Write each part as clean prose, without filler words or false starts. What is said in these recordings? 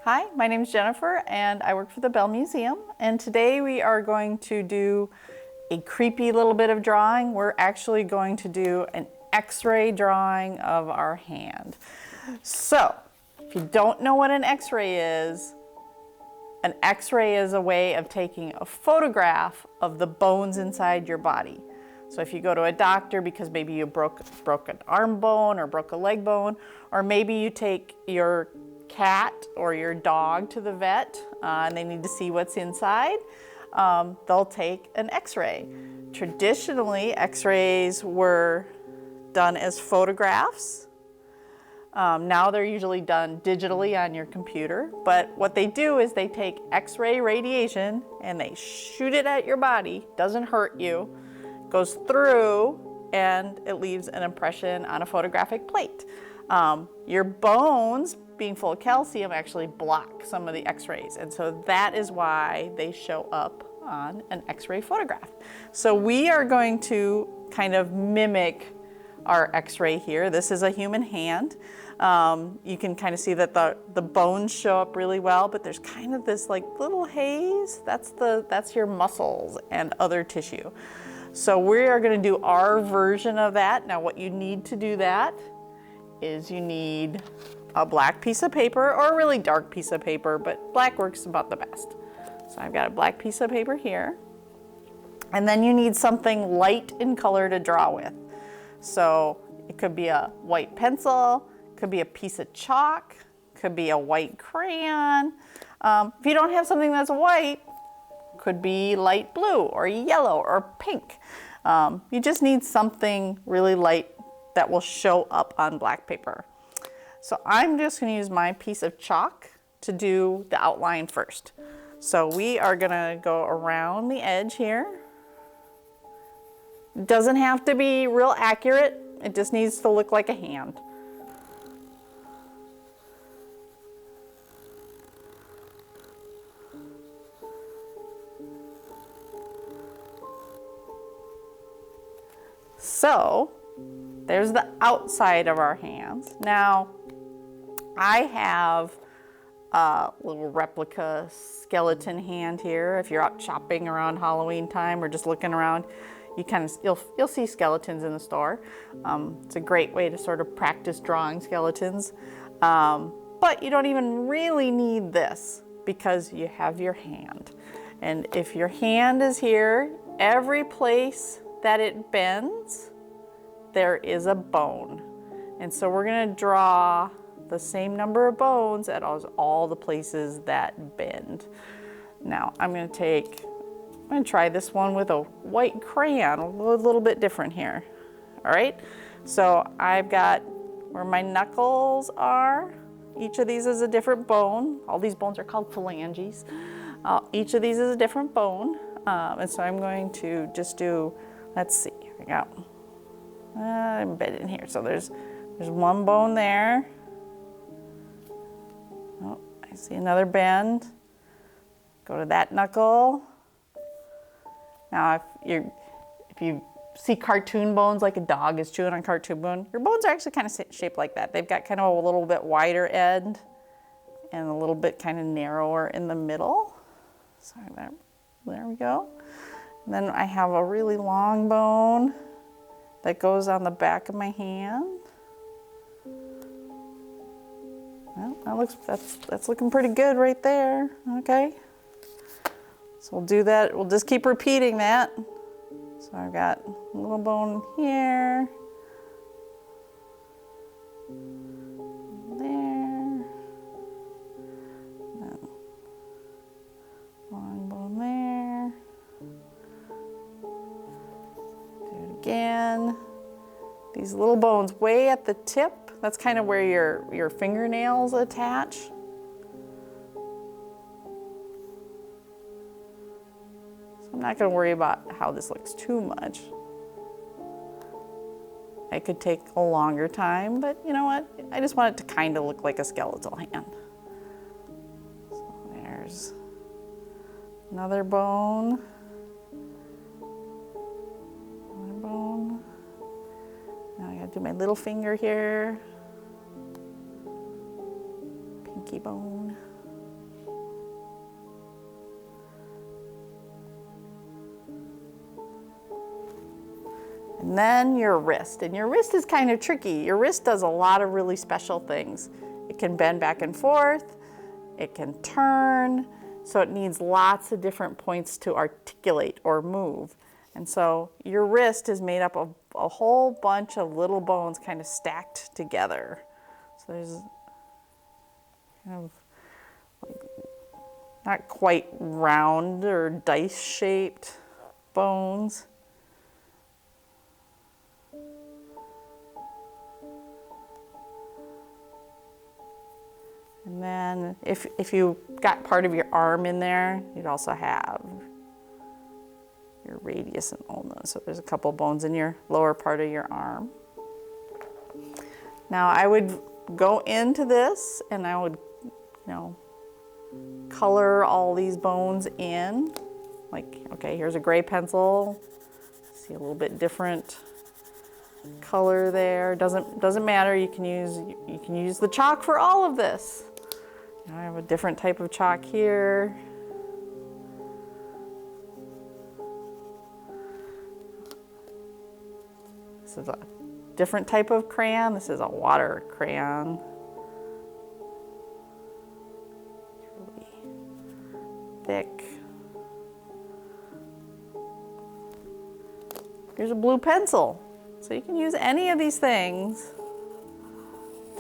Hi, my name is Jennifer and I work for the Bell Museum, and today we are going to do a creepy little bit of drawing. We're actually going to do an X-ray drawing of our hand. So, if you don't know what an X-ray is a way of taking a photograph of the bones inside your body. So if you go to a doctor because maybe you broke an arm bone or broke a leg bone, or maybe you take your cat or your dog to the vet and they need to see what's inside, they'll take an X-ray. Traditionally, X-rays were done as photographs. Now they're usually done digitally on your computer, but what they do is they take X-ray radiation and they shoot it at your body. Doesn't hurt you, goes through, and it leaves an impression on a photographic plate. Your bones, being full of calcium, actually block some of the X-rays, and so that is why they show up on an X-ray photograph. So we are going to kind of mimic our X-ray here. This is a human hand. You can kind of see that the bones show up really well, but there's kind of this like little haze. That's your muscles and other tissue. So we are going to do our version of that. Now what you need to do that is you need a black piece of paper or a really dark piece of paper, but black works about the best. So I've got a black piece of paper here. And then you need something light in color to draw with. So it could be a white pencil, could be a piece of chalk, could be a white crayon. If you don't have something that's white, could be light blue or yellow or pink. You just need something really light that will show up on black paper. So I'm just going to use my piece of chalk to do the outline first. So we are going to go around the edge here. It doesn't have to be real accurate. It just needs to look like a hand. So there's the outside of our hands. Now I have a little replica skeleton hand here. If you're out shopping around Halloween time or just looking around, you'll see skeletons in the store. It's a great way to sort of practice drawing skeletons. But you don't even really need this because you have your hand. And if your hand is here, every place that it bends, there is a bone. And so we're going to draw the same number of bones at all the places that bend. Now I'm going to try this one with a white crayon, a little bit different here. All right, so I've got where my knuckles are. Each of these is a different bone. All these bones are called phalanges. Each of these is a different bone. And so I'm going to just do, let's see, I got embedded in here. So there's one bone there. Oh, I see another bend. Go to that knuckle. Now if you see cartoon bones, like a dog is chewing on cartoon bone, your bones are actually kind of shaped like that. They've got kind of a little bit wider end and a little bit kind of narrower in the middle. So there we go. And then I have a really long bone that goes on the back of my hand. Well, that's looking pretty good right there. Okay. So we'll do that. We'll just keep repeating that. So I've got a little bone here, there, and long bone there. Do it again. These little bones way at the tip, that's kind of where your fingernails attach. I'm not going to worry about how this looks too much. It could take a longer time, but you know what? I just want it to kind of look like a skeletal hand. So there's another bone. Another bone. Now I got to do my little finger here. Pinky bone. And then your wrist. And your wrist is kind of tricky. Your wrist does a lot of really special things. It can bend back and forth. It can turn. So it needs lots of different points to articulate or move. And so your wrist is made up of a whole bunch of little bones kind of stacked together. So there's kind of like not quite round or dice-shaped bones. And then if you got part of your arm in there, you'd also have your radius and ulna. So there's a couple bones in your lower part of your arm. Now I would go into this and I would, color all these bones in. Like, okay, here's a gray pencil. See a little bit different color there. Doesn't matter. You can use the chalk for all of this. I have a different type of chalk here. This is a different type of crayon. This is a water crayon. Really thick. Here's a blue pencil. So you can use any of these things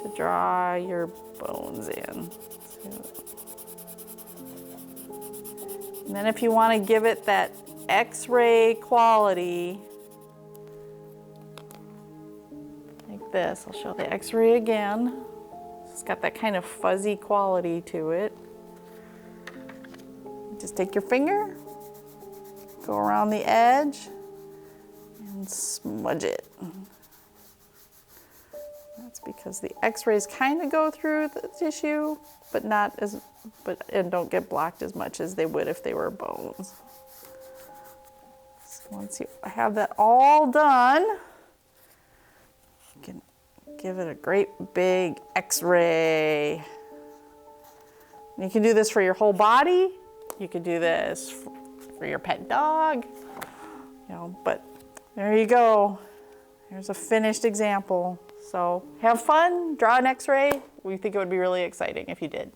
to draw your bones in. And then if you want to give it that X-ray quality, like this, I'll show the X-ray again. It's got that kind of fuzzy quality to it. Just take your finger, go around the edge, and smudge it. That's because the X-rays kind of go through the tissue, and don't get blocked as much as they would if they were bones. So once you have that all done, you can give it a great big X-ray. You can do this for your whole body. You could do this for your pet dog, but there you go. Here's a finished example. So have fun, draw an X-ray. We think it would be really exciting if you did.